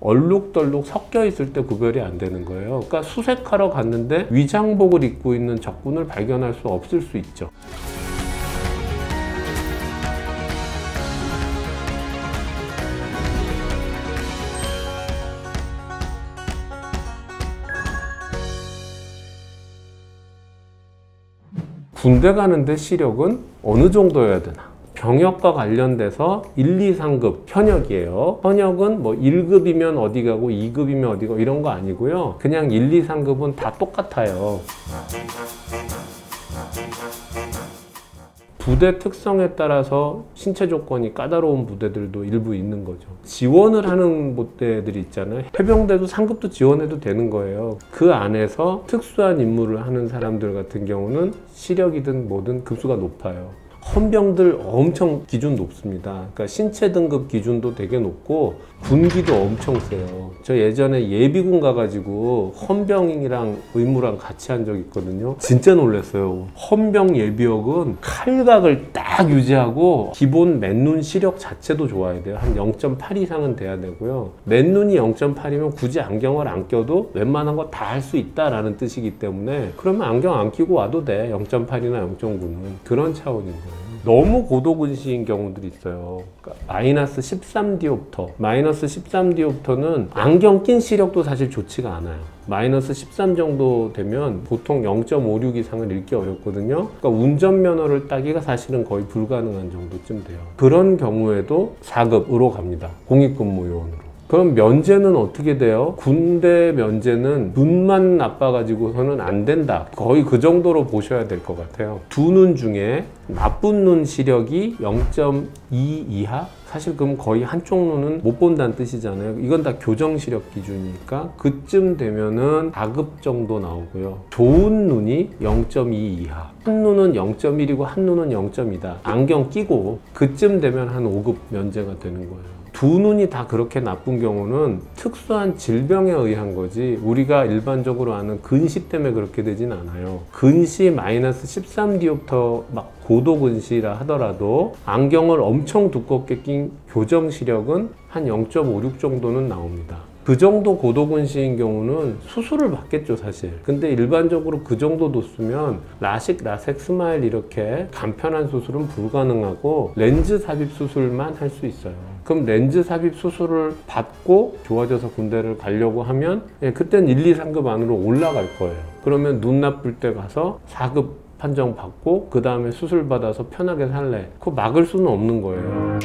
얼룩덜룩 섞여 있을 때 구별이 안 되는 거예요. 그러니까 수색하러 갔는데 위장복을 입고 있는 적군을 발견할 수 없을 수 있죠. 군대 가는데 시력은 어느 정도여야 되나? 병역과 관련돼서 1, 2, 3급 현역이에요. 현역은 뭐 1급이면 어디 가고 2급이면 어디 가고 이런 거 아니고요. 그냥 1, 2, 3급은 다 똑같아요. 부대 특성에 따라서 신체 조건이 까다로운 부대들도 일부 있는 거죠. 지원을 하는 부대들이 있잖아요. 해병대도 상급도 지원해도 되는 거예요. 그 안에서 특수한 임무를 하는 사람들 같은 경우는 시력이든 뭐든 급수가 높아요. 헌병들 엄청 기준 높습니다. 그러니까 신체 등급 기준도 되게 높고 군기도 엄청 세요. 저 예전에 예비군 가가지고 헌병이랑 의무랑 같이 한 적 있거든요. 진짜 놀랐어요. 헌병 예비역은 칼각을 딱 유지하고 기본 맨눈 시력 자체도 좋아야 돼요. 한 0.8 이상은 돼야 되고요. 맨눈이 0.8이면 굳이 안경을 안 껴도 웬만한 거 다 할 수 있다라는 뜻이기 때문에 그러면 안경 안 끼고 와도 돼. 0.8이나 0.9는 그런 차원인 거예요. 너무 고도근시인 경우들이 있어요. 그러니까 마이너스 13디옵터. 마이너스 13디옵터는 안경 낀 시력도 사실 좋지가 않아요. 마이너스 13 정도 되면 보통 0.56 이상을 읽기 어렵거든요. 그러니까 운전면허를 따기가 사실은 거의 불가능한 정도쯤 돼요. 그런 경우에도 4급으로 갑니다. 공익근무요원으로. 그럼 면제는 어떻게 돼요? 군대 면제는 눈만 나빠가지고서는 안 된다. 거의 그 정도로 보셔야 될 것 같아요. 두 눈 중에 나쁜 눈 시력이 0.2 이하? 사실 그럼 거의 한쪽 눈은 못 본다는 뜻이잖아요. 이건 다 교정 시력 기준이니까 그쯤 되면은 4급 정도 나오고요. 좋은 눈이 0.2 이하. 한 눈은 0.1이고 한 눈은 0.2다. 안경 끼고 그쯤 되면 한 5급 면제가 되는 거예요. 두 눈이 다 그렇게 나쁜 경우는 특수한 질병에 의한 거지 우리가 일반적으로 아는 근시 때문에 그렇게 되진 않아요. 근시 마이너스 13디옵터 막 고도근시라 하더라도 안경을 엄청 두껍게 낀 교정 시력은 한 0.56 정도는 나옵니다. 그 정도 고도근시인 경우는 수술을 받겠죠 사실. 근데 일반적으로 그 정도 도수면 라식, 라섹, 스마일 이렇게 간편한 수술은 불가능하고 렌즈 삽입 수술만 할 수 있어요. 그럼 렌즈 삽입 수술을 받고 좋아져서 군대를 가려고 하면 그땐 1, 2, 3급 안으로 올라갈 거예요. 그러면 눈 나쁠 때 가서 4급 판정 받고 그 다음에 수술 받아서 편하게 살래. 그거 막을 수는 없는 거예요.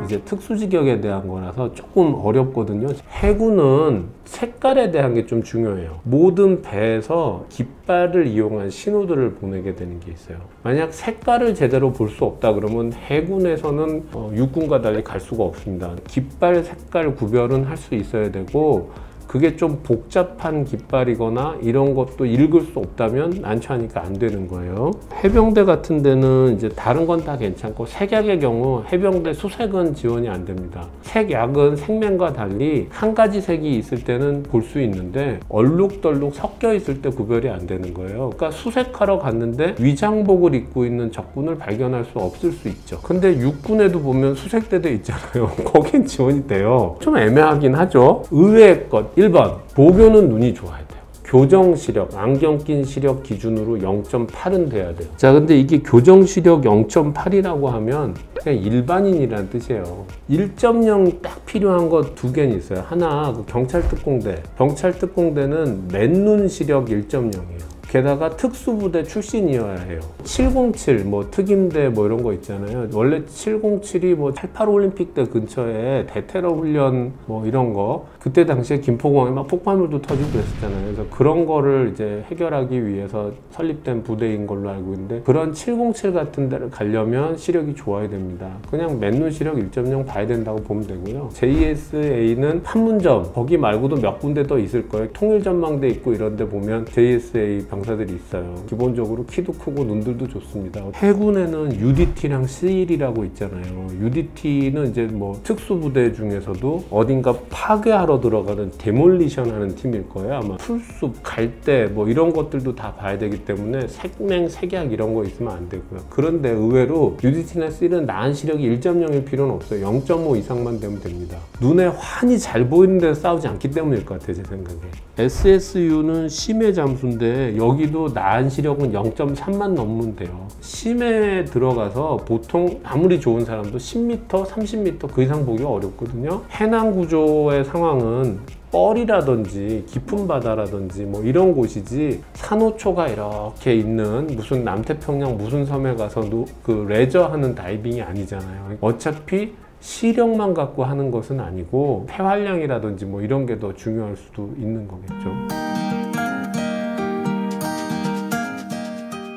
이제 특수직역에 대한 거라서 조금 어렵거든요. 해군은 색깔에 대한 게 좀 중요해요. 모든 배에서 깃발을 이용한 신호들을 보내게 되는 게 있어요. 만약 색깔을 제대로 볼 수 없다 그러면 해군에서는 육군과 달리 갈 수가 없습니다. 깃발 색깔 구별은 할 수 있어야 되고 그게 좀 복잡한 깃발이거나 이런 것도 읽을 수 없다면 난처하니까 안 되는 거예요. 해병대 같은 데는 이제 다른 건 다 괜찮고 색약의 경우 해병대 수색은 지원이 안 됩니다. 색약은 색면과 달리 한 가지 색이 있을 때는 볼 수 있는데 얼룩덜룩 섞여 있을 때 구별이 안 되는 거예요. 그러니까 수색하러 갔는데 위장복을 입고 있는 적군을 발견할 수 없을 수 있죠. 근데 육군에도 보면 수색대대 있잖아요. 거긴 지원이 돼요. 좀 애매하긴 하죠. 의외의 것 1번, 보교는 눈이 좋아야 돼요. 교정 시력, 안경 낀 시력 기준으로 0.8은 돼야 돼요. 자, 근데 이게 교정 시력 0.8이라고 하면 그냥 일반인이라는 뜻이에요. 1.0 딱 필요한 거 두 개는 있어요. 하나, 그 경찰특공대. 경찰특공대는 맨눈 시력 1.0이에요. 게다가 특수부대 출신이어야 해요. 707, 뭐 특임대 뭐 이런 거 있잖아요. 원래 707이 뭐 88 올림픽 때 근처에 대테러 훈련 뭐 이런 거 그때 당시에 김포공항에 막 폭발물도 터지고 그랬었잖아요. 그래서 그런 거를 이제 해결하기 위해서 설립된 부대인 걸로 알고 있는데 그런 707 같은 데를 가려면 시력이 좋아야 됩니다. 그냥 맨눈 시력 1.0 봐야 된다고 보면 되고요. JSA는 판문점 거기 말고도 몇 군데 더 있을 거예요. 통일전망대 있고 이런 데 보면 JSA 병 병사들이 있어요. 기본적으로 키도 크고 눈들도 좋습니다. 해군에는 UDT랑 CL이라고 있잖아요. UDT는 이제 뭐 특수부대 중에서도 어딘가 파괴하러 들어가는 데몰리션 하는 팀일 거예요. 아마 풀숲, 갈대 뭐 이런 것들도 다 봐야 되기 때문에 색맹, 색약 이런 거 있으면 안 되고요. 그런데 의외로 UDT나 CL은 나한 시력이 1.0일 필요는 없어요. 0.5 이상만 되면 됩니다. 눈에 환히 잘 보이는 데서 싸우지 않기 때문일 것 같아요, 제 생각에. SSU는 심해 잠수인데 여기도 나한 시력은 0.3만 넘으면 돼요. 심해에 들어가서 보통 아무리 좋은 사람도 10m, 30m 그 이상 보기가 어렵거든요. 해남 구조의 상황은 뻘이라든지 깊은 바다라든지 뭐 이런 곳이지 산호초가 이렇게 있는 무슨 남태평양 무슨 섬에 가서도 그 레저하는 다이빙이 아니잖아요. 어차피 시력만 갖고 하는 것은 아니고 폐활량이라든지 뭐 이런 게 더 중요할 수도 있는 거겠죠.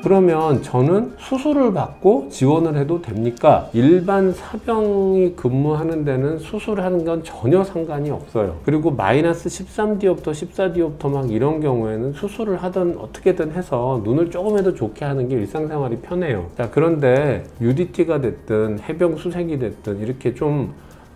그러면 저는 수술을 받고 지원을 해도 됩니까? 일반 사병이 근무하는 데는 수술하는 건 전혀 상관이 없어요. 그리고 마이너스 13디옵터, 14디옵터 막 이런 경우에는 수술을 하든 어떻게든 해서 눈을 조금이라도 좋게 하는 게 일상생활이 편해요. 자, 그런데 UDT가 됐든 해병 수색이 됐든 이렇게 좀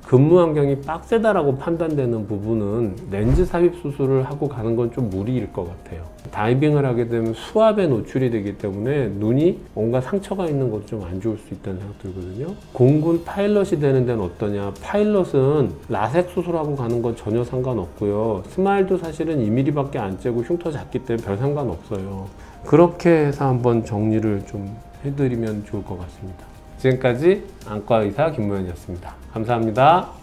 근무 환경이 빡세다라고 판단되는 부분은 렌즈 삽입 수술을 하고 가는 건 좀 무리일 것 같아요. 다이빙을 하게 되면 수압에 노출이 되기 때문에 눈이 뭔가 상처가 있는 것도 좀 안 좋을 수 있다는 생각 들거든요. 공군 파일럿이 되는 데는 어떠냐? 파일럿은 라섹 수술하고 가는 건 전혀 상관없고요. 스마일도 사실은 2mm밖에 안 째고 흉터 작기 때문에 별 상관없어요. 그렇게 해서 한번 정리를 좀 해드리면 좋을 것 같습니다. 지금까지 안과의사 김모현이었습니다. 감사합니다.